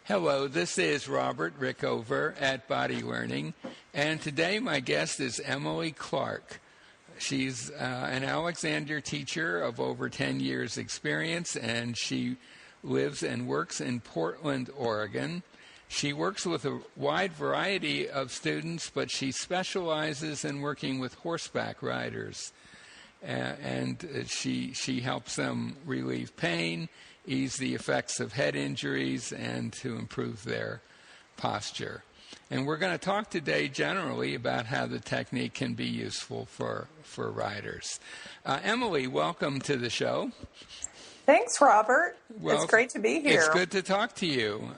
Hello, this is Robert Rickover at Body Learning, and today my guest is Emily Clark. She's an Alexander teacher of over 10 years' experience, and she lives and works in Portland, Oregon. She works with a wide variety of students, but she specializes in working with horseback riders. And she helps them relieve pain, ease the effects of head injuries, and to improve their posture. And we're going to talk today generally about how the technique can be useful for riders. Emily, welcome to the show. Thanks, Robert. Well, it's great to be here. It's good to talk to you.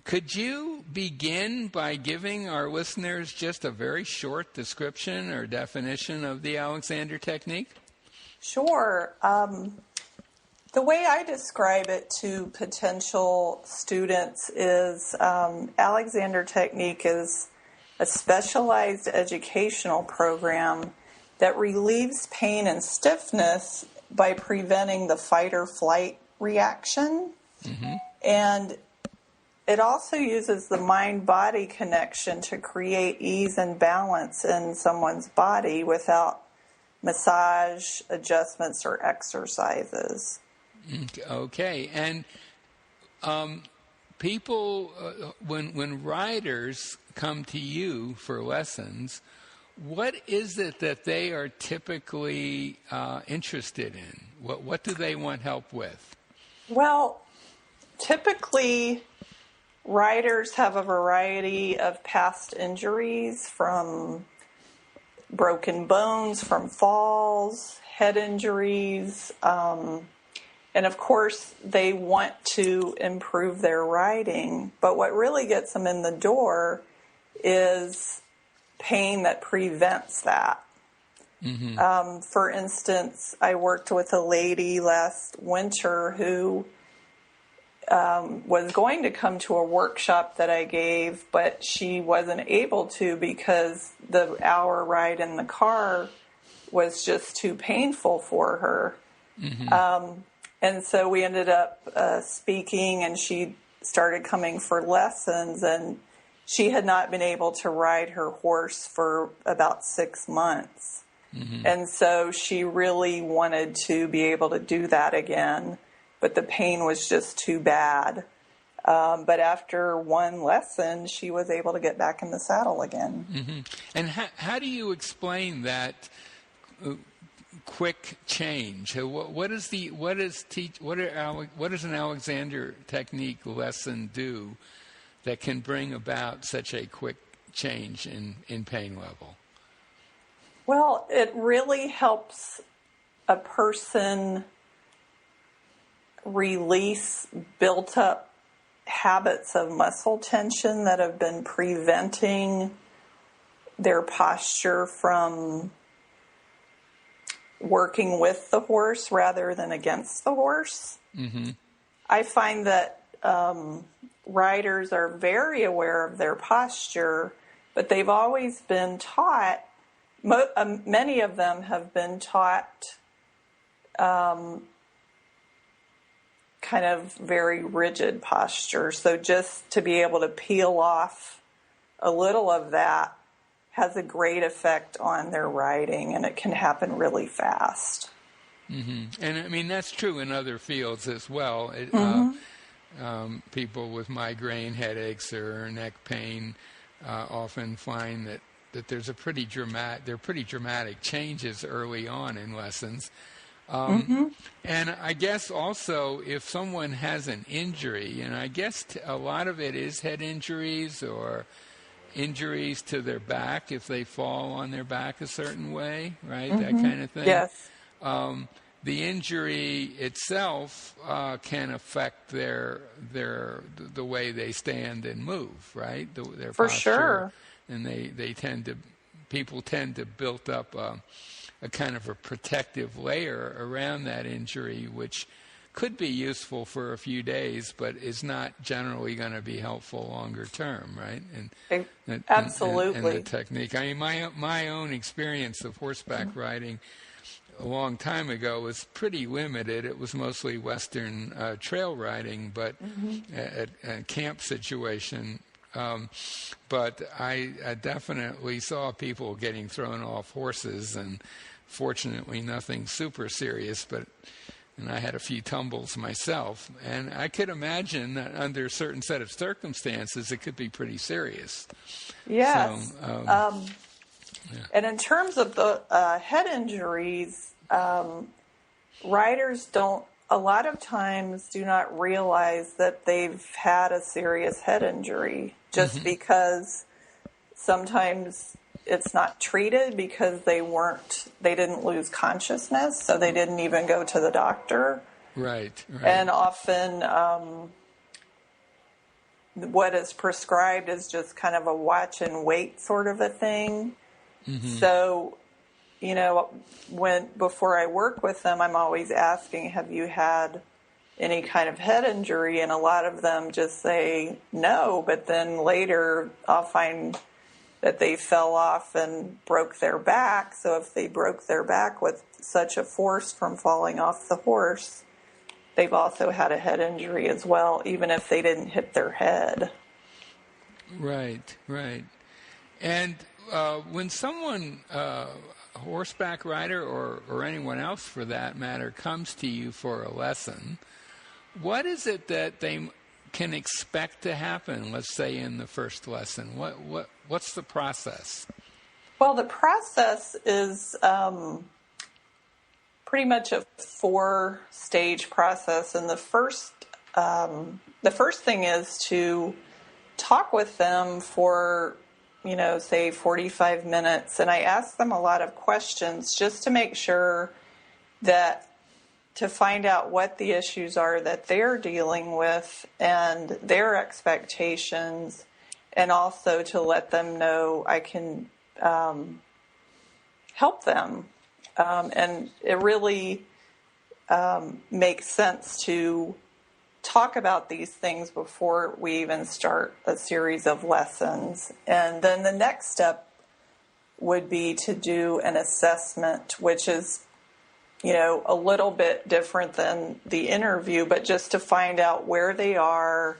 Could you begin by giving our listeners just a very short description or definition of the Alexander technique? Sure. The way I describe it to potential students is Alexander technique is a specialized educational program that relieves pain and stiffness by preventing the fight or flight reaction. Mm-hmm. And it also uses the mind-body connection to create ease and balance in someone's body without massage, adjustments, or exercises. Okay. And people, when riders come to you for lessons, what is it that they are typically interested in? What do they want help with? Well, typically riders have a variety of past injuries, from broken bones, from falls, head injuries, and of course they want to improve their riding. But what really gets them in the door is pain that prevents that. Mm-hmm. For instance, I worked with a lady last winter who was going to come to a workshop that I gave, but she wasn't able to because the hour ride in the car was just too painful for her. Mm-hmm. And so we ended up speaking, and she started coming for lessons, and she had not been able to ride her horse for about 6 months. Mm-hmm. And so she really wanted to be able to do that again, but the pain was just too bad. But after one lesson, she was able to get back in the saddle again. Mm-hmm. And how do you explain that quick change? What does an Alexander technique lesson do that can bring about such a quick change in pain level? Well, it really helps a person release built up habits of muscle tension that have been preventing their posture from working with the horse rather than against the horse. Mm-hmm. I find that riders are very aware of their posture, but they've always been taught, many of them have been taught kind of very rigid posture. So just to be able to peel off a little of that has a great effect on their riding, and it can happen really fast. Mm-hmm. And I mean, that's true in other fields as well. People with migraine headaches or neck pain often find that there's there are pretty dramatic changes early on in lessons. And I guess also if someone has an injury, and I guess a lot of it is head injuries or injuries to their back if they fall on their back a certain way, right? Mm-hmm. That kind of thing. Yes. The injury itself can affect the way they stand and move, right? Their For posture. Sure. And people tend to build up a kind of a protective layer around that injury, which could be useful for a few days, but is not generally going to be helpful longer term, right? Absolutely. And the technique. I mean, my own experience of horseback riding a long time ago was pretty limited. It was mostly Western trail riding, but a camp situation. But I definitely saw people getting thrown off horses, and fortunately nothing super serious, and I had a few tumbles myself. And I could imagine that under a certain set of circumstances, it could be pretty serious. Yes. So, yeah. And in terms of the head injuries, riders a lot of times do not realize that they've had a serious head injury just because sometimes it's not treated because they didn't lose consciousness, so they didn't even go to the doctor. Right. And often what is prescribed is just kind of a watch and wait sort of a thing. So, before I work with them, I'm always asking, have you had any kind of head injury? And a lot of them just say no, but then later I'll find that they fell off and broke their back. So if they broke their back with such a force from falling off the horse, they've also had a head injury as well, even if they didn't hit their head. Right. And when someone, a horseback rider or anyone else for that matter, comes to you for a lesson, what is it that they can expect to happen, let's say, in the first lesson? What's the process? Well, the process is pretty much a 4-stage process. And the first thing is to talk with them for, say 45 minutes. And I ask them a lot of questions just to make sure to find out what the issues are that they're dealing with and their expectations, and also to let them know I can help them. And it really makes sense to talk about these things before we even start a series of lessons. And then the next step would be to do an assessment, which is, a little bit different than the interview, but just to find out where they are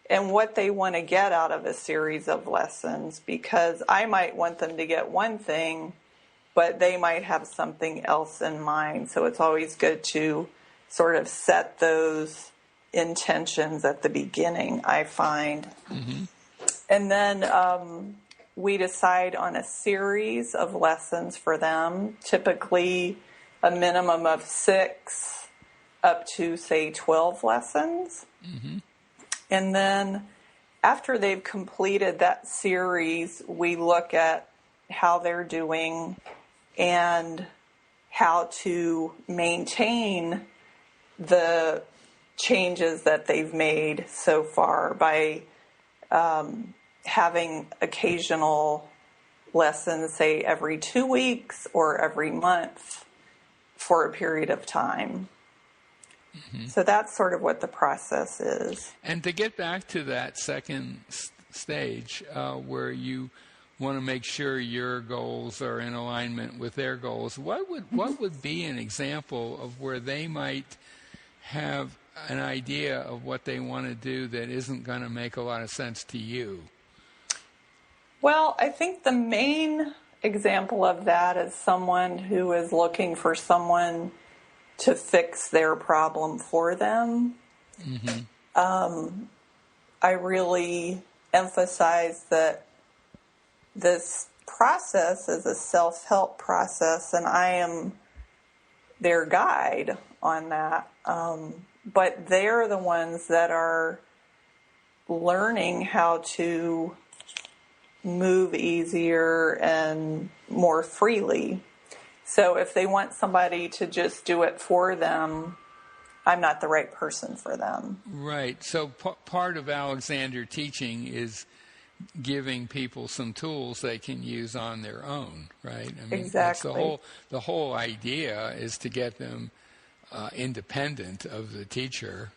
and what they want to get out of a series of lessons, because I might want them to get one thing, but they might have something else in mind. So it's always good to sort of set those intentions at the beginning, I find. And then we decide on a series of lessons for them, typically a minimum of 6 up to, say, 12 lessons. And then after they've completed that series, we look at how they're doing and how to maintain the changes that they've made so far by having occasional lessons, say every 2 weeks or every month for a period of time. So that's sort of what the process is. And to get back to that second stage where you want to make sure your goals are in alignment with their goals, what would be an example of where they might have an idea of what they want to do that isn't going to make a lot of sense to you? Well, I think the main example of that is someone who is looking for someone to fix their problem for them. I really emphasize that this process is a self-help process, and I am their guide on that. But they're the ones that are learning how to move easier and more freely. So if they want somebody to just do it for them, I'm not the right person for them. Right. So part of Alexander teaching is giving people some tools they can use on their own, right? I mean, exactly. That's the whole idea is to get them independent of the teacher.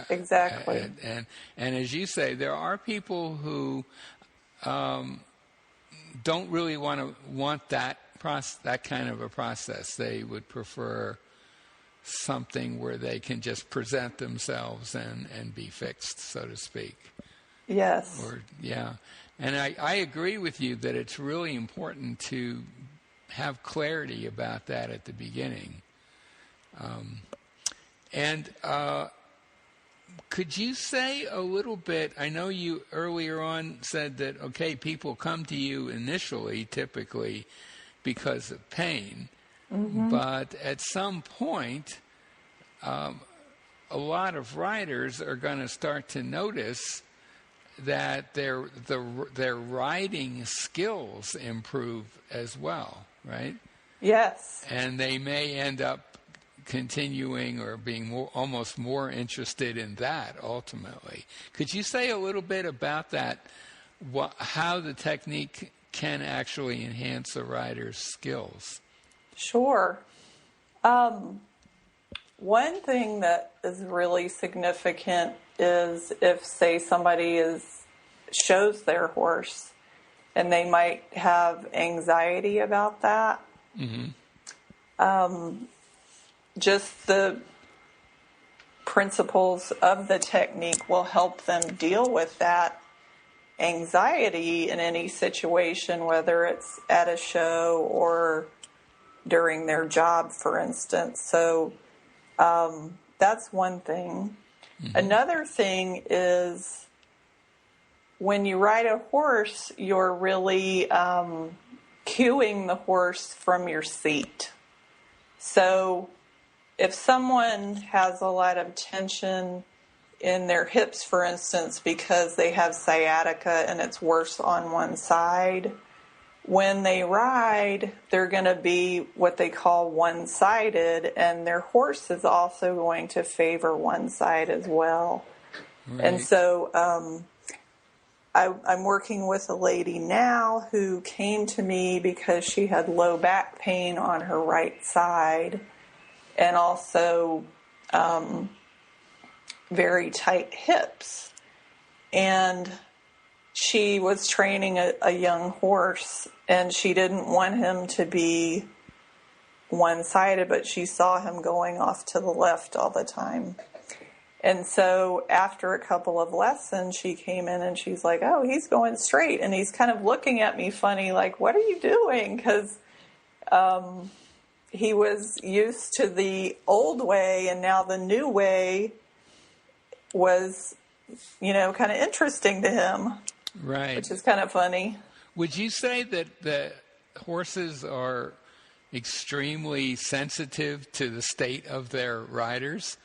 Exactly. And as you say, there are people who don't really want that that kind of a process. They would prefer something where they can just present themselves and be fixed, so to speak. Yes. And I agree with you that it's really important to have clarity about that at the beginning. Could you say a little bit, I know you earlier on said that, okay, people come to you initially, typically, because of pain, but at some point, a lot of riders are going to start to notice that their riding skills improve as well, right? Yes. And they may end up continuing or being almost more interested in that ultimately. Could you say a little bit about that, how the technique can actually enhance a rider's skills? Sure. One thing that is really significant is if, say, somebody shows their horse and they might have anxiety about that. Just the principles of the technique will help them deal with that anxiety in any situation, whether it's at a show or during their job, for instance. So that's one thing. Another thing is when you ride a horse, you're really cueing the horse from your seat. So if someone has a lot of tension in their hips, for instance, because they have sciatica and it's worse on one side, when they ride, they're going to be what they call one-sided, and their horse is also going to favor one side as well. Right. And so I'm working with a lady now who came to me because she had low back pain on her right side and also very tight hips. And she was training a young horse, and she didn't want him to be one-sided, but she saw him going off to the left all the time. And so after a couple of lessons, she came in and she's like, oh, he's going straight. And he's kind of looking at me funny, like, what are you doing? Because he was used to the old way, and now the new way was, kind of interesting to him. Right. Which is kind of funny. Would you say that the horses are extremely sensitive to the state of their riders?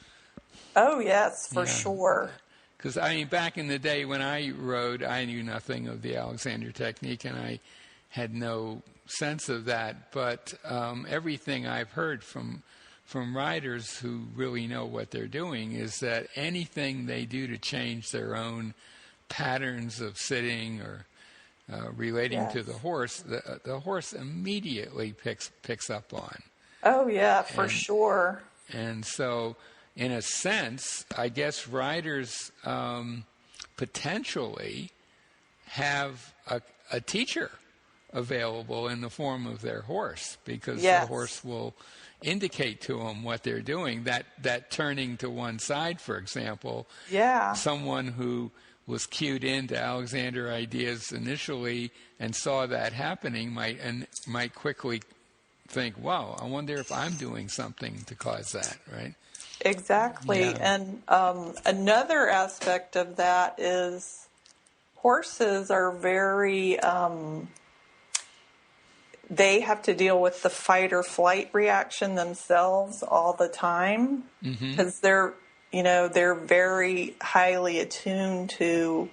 Oh, yes, for sure. Because, back in the day when I rode, I knew nothing of the Alexander technique, and I had no sense of that. But everything I've heard from riders who really know what they're doing is that anything they do to change their own patterns of sitting or relating to the horse, the horse immediately picks up on. Oh, yeah, for sure. And so, in a sense, I guess riders potentially have a teacher available in the form of their horse, because the horse will indicate to them what they're doing. That turning to one side, for example, someone who was cued into Alexander ideas initially and saw that happening might quickly think, wow, I wonder if I'm doing something to cause that, right? Exactly. Yeah. And another aspect of that is horses are very, they have to deal with the fight or flight reaction themselves all the time, because they're very highly attuned to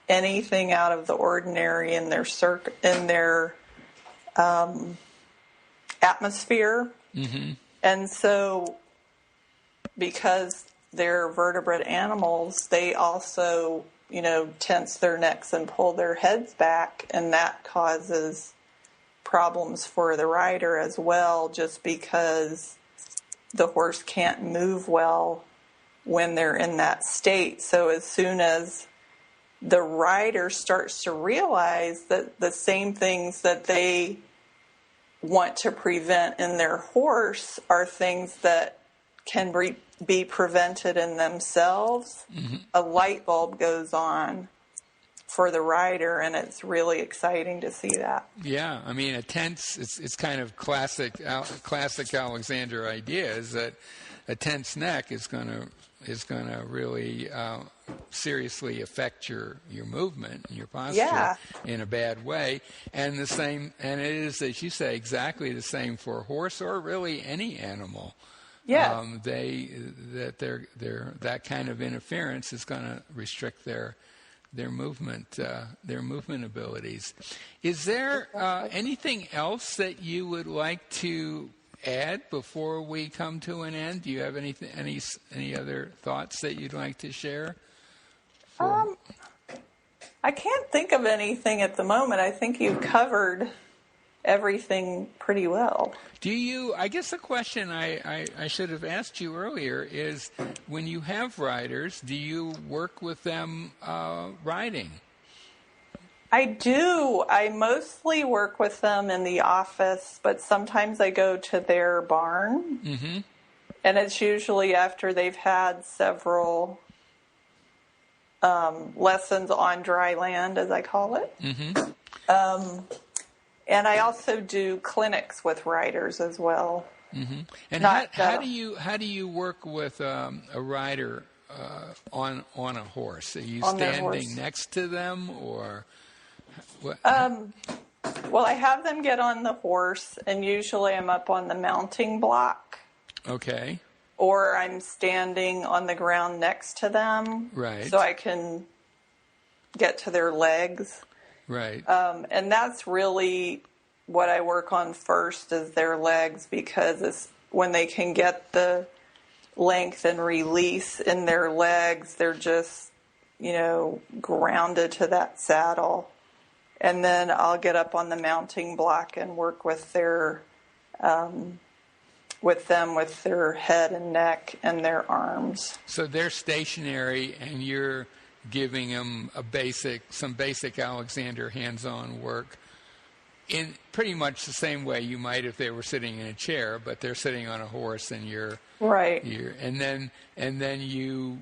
anything out of the ordinary in their atmosphere. And so, because they're vertebrate animals, they also, tense their necks and pull their heads back, and that causes problems for the rider as well, just because the horse can't move well when they're in that state. So as soon as the rider starts to realize that the same things that they want to prevent in their horse are things that can be prevented in themselves. Mm-hmm. A light bulb goes on for the rider, and it's really exciting to see that. Yeah, I mean, a tense, it's kind of classic Alexander idea is that a tense neck is going to really seriously affect your movement and your posture in a bad way. And it is, as you say, exactly the same for a horse or really any animal. Yeah. That kind of interference is going to restrict their movement abilities. Is there anything else that you would like to add before we come to an end? Do you have any other thoughts that you'd like to share? I can't think of anything at the moment. I think you've covered everything pretty well. I guess the question I should have asked you earlier is, when you have riders, do you work with them riding? I do. I mostly work with them in the office, but sometimes I go to their barn. Mm-hmm. And it's usually after they've had several lessons on dry land, as I call it. Mm-hmm. And I also do clinics with riders as well. Mm-hmm. And how do you work with a rider on a horse? Are you standing next to them, or what? Well, I have them get on the horse, and usually I'm up on the mounting block. Okay. Or I'm standing on the ground next to them, right? So I can get to their legs. Right. And that's really what I work on first, is their legs, because it's when they can get the length and release in their legs, they're just, grounded to that saddle. And then I'll get up on the mounting block and work with their with their head and neck and their arms. So they're stationary, and you're giving them some basic Alexander hands-on work in pretty much the same way you might if they were sitting in a chair, but they're sitting on a horse, and you're right. And then you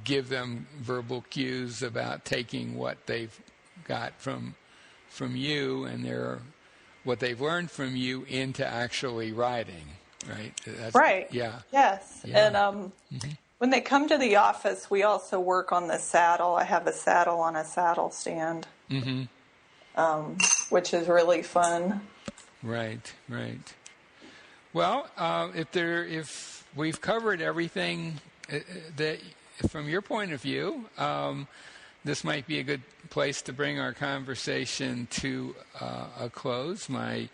give them verbal cues about taking what they've got from you and what they've learned from you into actually riding, right? Right. Yeah. Yes. Yeah. And mm-hmm. When they come to the office, we also work on the saddle. I have a saddle on a saddle stand, mm-hmm. Which is really fun. Right. Well, if we've covered everything that from your point of view, this might be a good place to bring our conversation to a close. My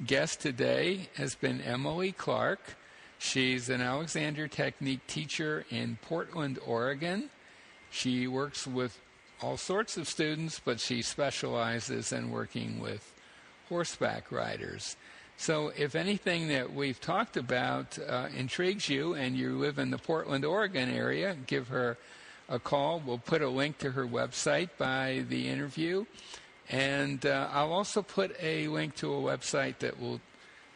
guest today has been Emily Clark. She's an Alexander Technique teacher in Portland, Oregon. She works with all sorts of students, but she specializes in working with horseback riders. So if anything that we've talked about intrigues you and you live in the Portland, Oregon area, give her a call. We'll put a link to her website by the interview. And I'll also put a link to a website that will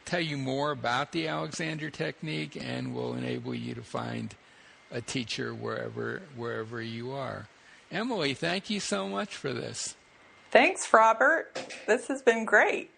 tell you more about the Alexander Technique and will enable you to find a teacher wherever you are. Emily, thank you so much for this. Thanks, Robert. This has been great.